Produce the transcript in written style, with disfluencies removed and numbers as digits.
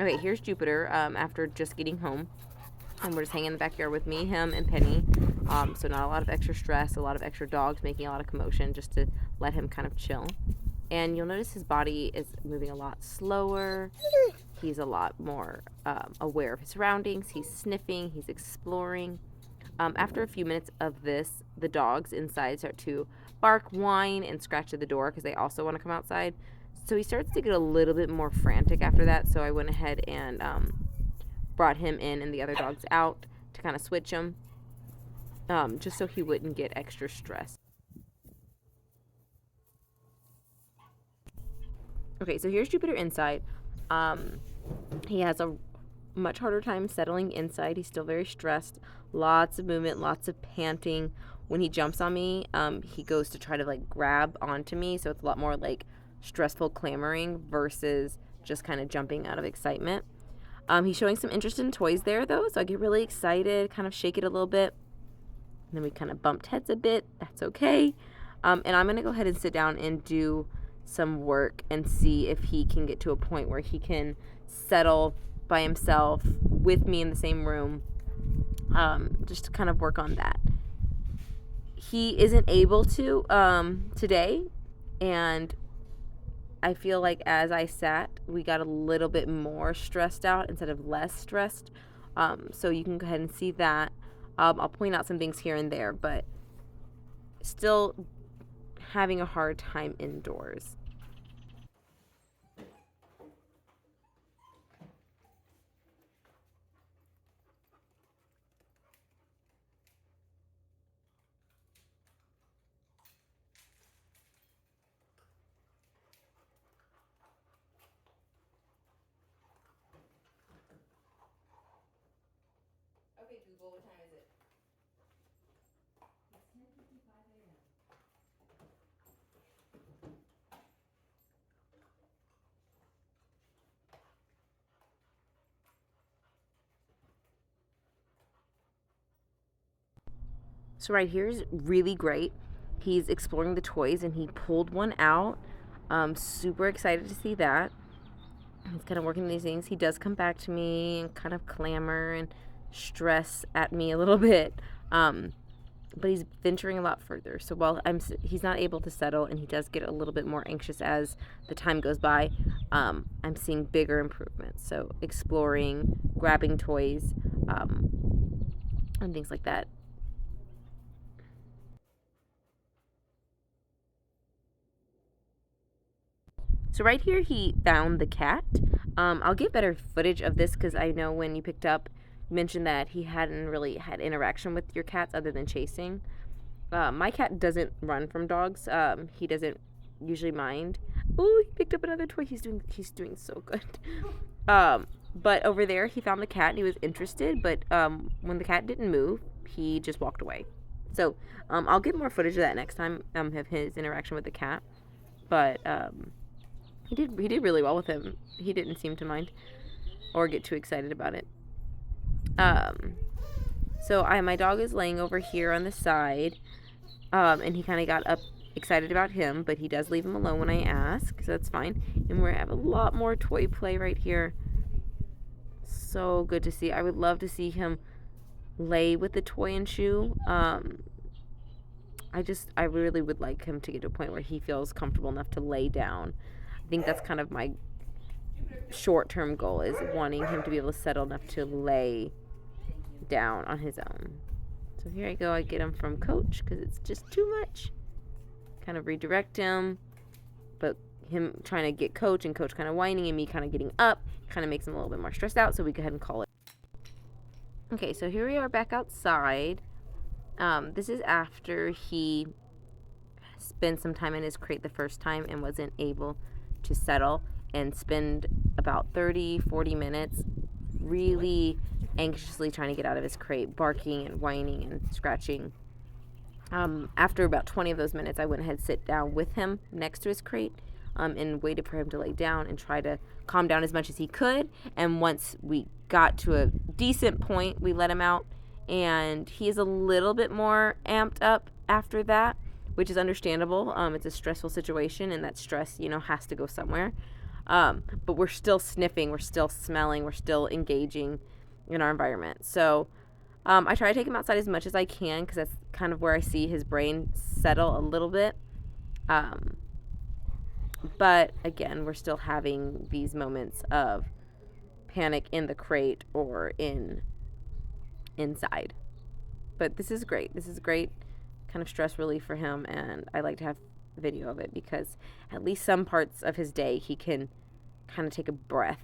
Okay, here's Jupiter after just getting home. And we're just hanging in the backyard with me, him, and Penny. So not a lot of extra stress, a lot of extra dogs making a lot of commotion just to let him kind of chill. And you'll notice his body is moving a lot slower. He's a lot more aware of his surroundings. He's sniffing, he's exploring. After a few minutes of this, the dogs inside start to bark, whine, and scratch at the door because they also want to come outside. So he starts to get a little bit more frantic after that. So I went ahead and brought him in and the other dogs out to kind of switch him, just so he wouldn't get extra stressed. Okay, so here's Jupiter inside. He has a much harder time settling inside. He's still very stressed. Lots of movement, lots of panting. When he jumps on me, he goes to try to like grab onto me. So it's a lot more like stressful clamoring versus just kind of jumping out of excitement. He's showing some interest in toys there though, so I get really excited, kind of shake it a little bit. And then we kind of bumped heads a bit. That's okay. And I'm going to go ahead and sit down and do some work and see if he can get to a point where he can settle by himself with me in the same room, just to kind of work on that. He isn't able to today, and I feel like as I sat, we got a little bit more stressed out instead of less stressed. So you can go ahead and see that. I'll point out some things here and there, but still having a hard time indoors. Okay, Google, what time is it? It's 10:55 a.m. So right here is really great. He's exploring the toys and he pulled one out. Super excited to see that. He's kind of working these things. He does come back to me and kind of clamor and stress at me a little bit. But he's venturing a lot further. So while he's not able to settle and he does get a little bit more anxious as the time goes by, I'm seeing bigger improvements. So exploring, grabbing toys, and things like that. So right here, he found the cat. I'll get better footage of this because I know when you picked up, you mentioned that he hadn't really had interaction with your cats other than chasing. My cat doesn't run from dogs. He doesn't usually mind. Oh, he picked up another toy. He's doing so good. But over there, he found the cat and he was interested. But when the cat didn't move, he just walked away. So I'll get more footage of that next time. Have his interaction with the cat. But he did really well with him. He didn't seem to mind or get too excited about it. So my dog is laying over here on the side, and he kind of got up excited about him, but he does leave him alone when I ask, so that's fine. And we have a lot more toy play right here. So good to see. I would love to see him lay with the toy and chew. I really would like him to get to a point where he feels comfortable enough to lay down. I think that's kind of my short-term goal, is wanting him to be able to settle enough to lay down on his own. So here I go. I get him from Coach because it's just too much. Kind of redirect him, but him trying to get Coach and Coach kind of whining and me kind of getting up kind of makes him a little bit more stressed out, so we go ahead and call it. Okay, so here we are back outside. This is after he spent some time in his crate the first time and wasn't able to settle and spend about 30-40 minutes really anxiously trying to get out of his crate, barking and whining and scratching. After about 20 of those minutes, I went ahead and sit down with him next to his crate, and waited for him to lay down and try to calm down as much as he could. And once we got to a decent point, we let him out, and he's a little bit more amped up after that, which is understandable. It's a stressful situation, and that stress, has to go somewhere. But we're still sniffing, we're still smelling, we're still engaging in our environment. So I try to take him outside as much as I can because that's kind of where I see his brain settle a little bit. But again, we're still having these moments of panic in the crate or inside. But this is great. This is great kind of stress relief for him, and I like to have video of it because at least some parts of his day he can kind of take a breath